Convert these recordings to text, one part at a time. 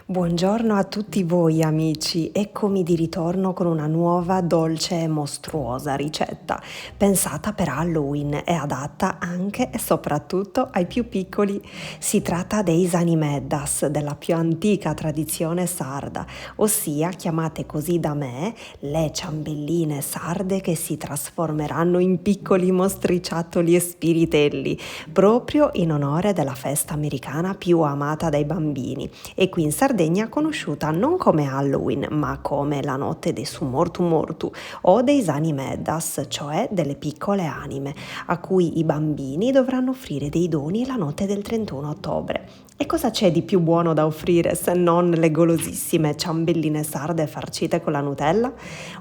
Buongiorno a tutti voi amici, eccomi di ritorno con una nuova dolce e mostruosa ricetta, pensata per Halloween e adatta anche e soprattutto ai più piccoli. Si tratta dei Sanimeddas, della più antica tradizione sarda, ossia chiamate così da me le ciambelline sarde che si trasformeranno in piccoli mostriciattoli e spiritelli, proprio in onore della festa americana più amata dai bambini e qui in Sardegna conosciuta non come Halloween ma come la notte dei Sumortu Mortu o dei Sanimeddas, cioè delle piccole anime a cui i bambini dovranno offrire dei doni la notte del 31 ottobre. E cosa c'è di più buono da offrire se non le golosissime ciambelline sarde farcite con la Nutella?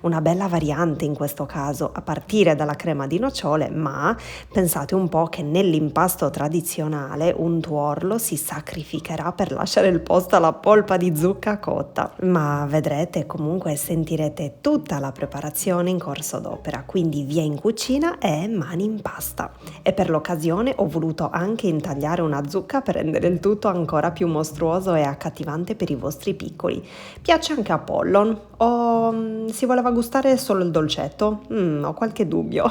Una bella variante in questo caso, a partire dalla crema di nocciole, ma pensate un po' che nell'impasto tradizionale un tuorlo si sacrificherà per lasciare il posto alla polpa di zucca cotta. Ma vedrete comunque sentirete tutta la preparazione in corso d'opera, quindi via in cucina e mani in pasta. E per l'occasione ho voluto anche intagliare una zucca per rendere il tutto ancora più mostruoso e accattivante per i vostri piccoli. Piace anche a Pollon o si voleva gustare solo il dolcetto? Ho qualche dubbio.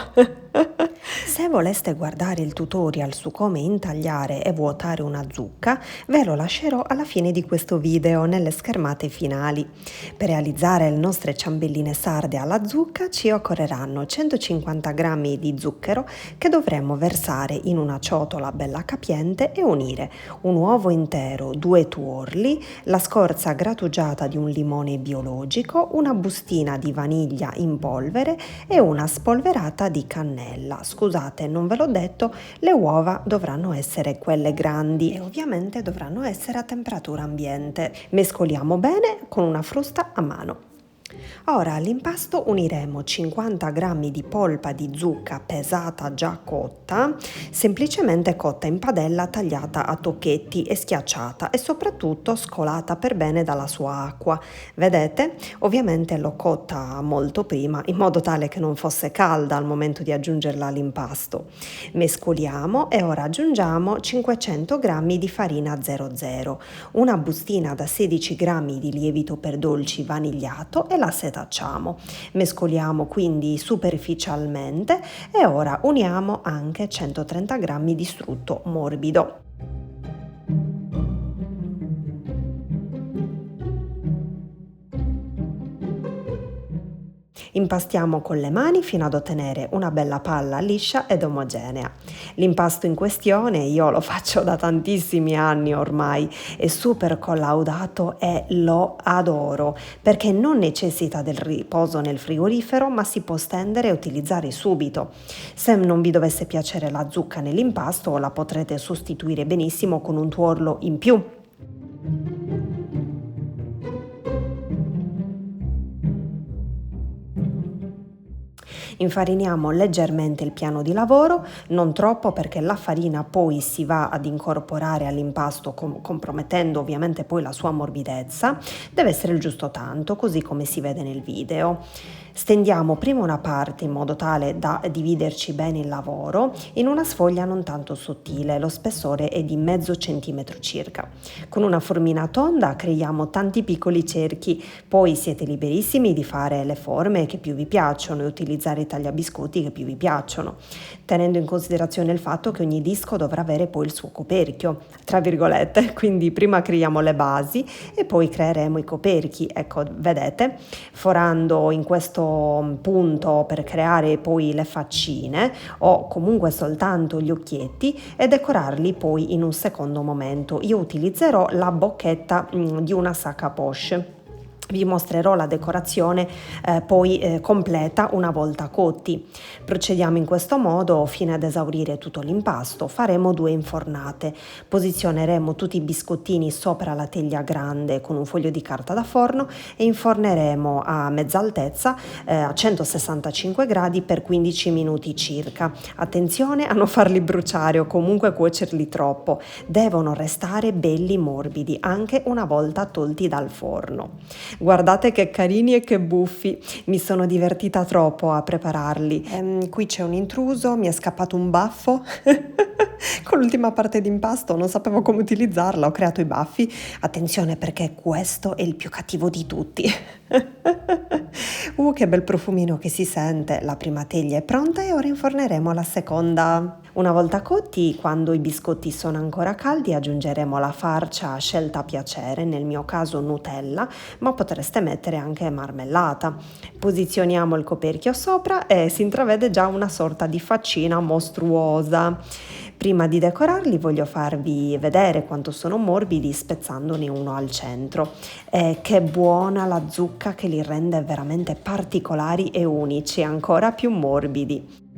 Se voleste guardare il tutorial su come intagliare e vuotare una zucca, ve lo lascerò alla fine di questo video nelle schermate finali. Per realizzare le nostre ciambelline sarde alla zucca ci occorreranno 150 g di zucchero che dovremo versare in una ciotola bella capiente e unire un uovo intero, 2 tuorli, la scorza grattugiata di un limone biologico, una bustina di vaniglia in polvere e una spolverata di cannella. Scusate, non ve l'ho detto, le uova dovranno essere quelle grandi e ovviamente dovranno essere a temperatura ambiente. Mescoliamo bene con una frusta a mano. Ora all'impasto uniremo 50 g di polpa di zucca pesata già cotta, semplicemente cotta in padella tagliata a tocchetti e schiacciata e soprattutto scolata per bene dalla sua acqua. Vedete? Ovviamente l'ho cotta molto prima in modo tale che non fosse calda al momento di aggiungerla all'impasto. Mescoliamo e ora aggiungiamo 500 g di farina 00, una bustina da 16 g di lievito per dolci vanigliato e la setacciamo. Mescoliamo quindi superficialmente e ora uniamo anche 130 g di strutto morbido. Impastiamo con le mani fino ad ottenere una bella palla liscia ed omogenea. L'impasto in questione io lo faccio da tantissimi anni ormai, è super collaudato e lo adoro perché non necessita del riposo nel frigorifero ma si può stendere e utilizzare subito. Se non vi dovesse piacere la zucca nell'impasto la potrete sostituire benissimo con un tuorlo in più. Infariniamo leggermente il piano di lavoro, non troppo perché la farina poi si va ad incorporare all'impasto compromettendo ovviamente poi la sua morbidezza, deve essere il giusto tanto, così come si vede nel video. Stendiamo prima una parte in modo tale da dividerci bene il lavoro in una sfoglia non tanto sottile, lo spessore è di mezzo centimetro circa. Con una formina tonda creiamo tanti piccoli cerchi, poi siete liberissimi di fare le forme che più vi piacciono e utilizzare i tagliabiscotti che più vi piacciono, tenendo in considerazione il fatto che ogni disco dovrà avere poi il suo coperchio, tra virgolette, quindi prima creiamo le basi e poi creeremo i coperchi. Ecco, vedete, forando in questo punto per creare poi le faccine o comunque soltanto gli occhietti e decorarli poi in un secondo momento. Io utilizzerò la bocchetta di una sacca poche. Vi mostrerò la decorazione poi completa una volta cotti. Procediamo in questo modo fino ad esaurire tutto l'impasto. Faremo 2 infornate. Posizioneremo tutti i biscottini sopra la teglia grande con un foglio di carta da forno e inforneremo a mezza altezza a 165 gradi per 15 minuti circa. Attenzione a non farli bruciare o comunque cuocerli troppo. Devono restare belli morbidi anche una volta tolti dal forno. Guardate che carini e che buffi, mi sono divertita troppo a prepararli. Qui c'è un intruso, mi è scappato un baffo Con l'ultima parte d'impasto non sapevo come utilizzarla, ho creato i baffi. Attenzione perché questo è il più cattivo di tutti. Che bel profumino che si sente. La prima teglia è pronta e ora inforneremo la seconda. Una volta cotti, quando i biscotti sono ancora caldi, aggiungeremo la farcia scelta a piacere, nel mio caso Nutella, ma potreste mettere anche marmellata. Posizioniamo il coperchio sopra e si intravede già una sorta di faccina mostruosa. Prima di decorarli voglio farvi vedere quanto sono morbidi spezzandone uno al centro. E che buona la zucca che li rende veramente particolari e unici, ancora più morbidi.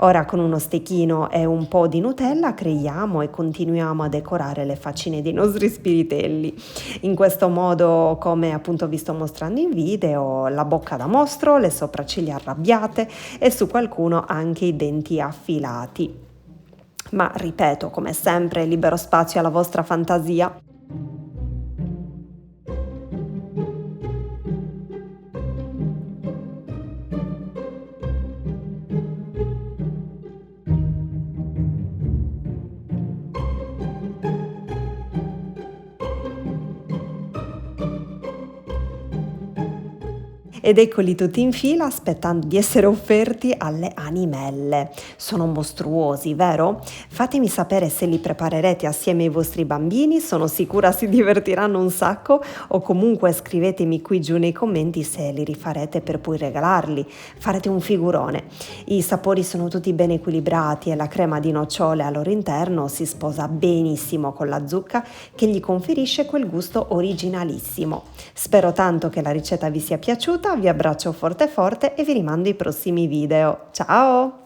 Ora con uno stecchino e un po' di Nutella creiamo e continuiamo a decorare le faccine dei nostri spiritelli. In questo modo, come appunto vi sto mostrando in video, la bocca da mostro, le sopracciglia arrabbiate e su qualcuno anche i denti affilati. Ma ripeto, come sempre, libero spazio alla vostra fantasia. Ed eccoli tutti in fila aspettando di essere offerti alle animelle. Sono mostruosi, vero? Fatemi sapere se li preparerete assieme ai vostri bambini, sono sicura si divertiranno un sacco, o comunque scrivetemi qui giù nei commenti se li rifarete per poi regalarli. Farete un figurone. I sapori sono tutti ben equilibrati e la crema di nocciole al loro interno si sposa benissimo con la zucca che gli conferisce quel gusto originalissimo. Spero tanto che la ricetta vi sia piaciuta, vi abbraccio forte forte e vi rimando ai prossimi video. Ciao!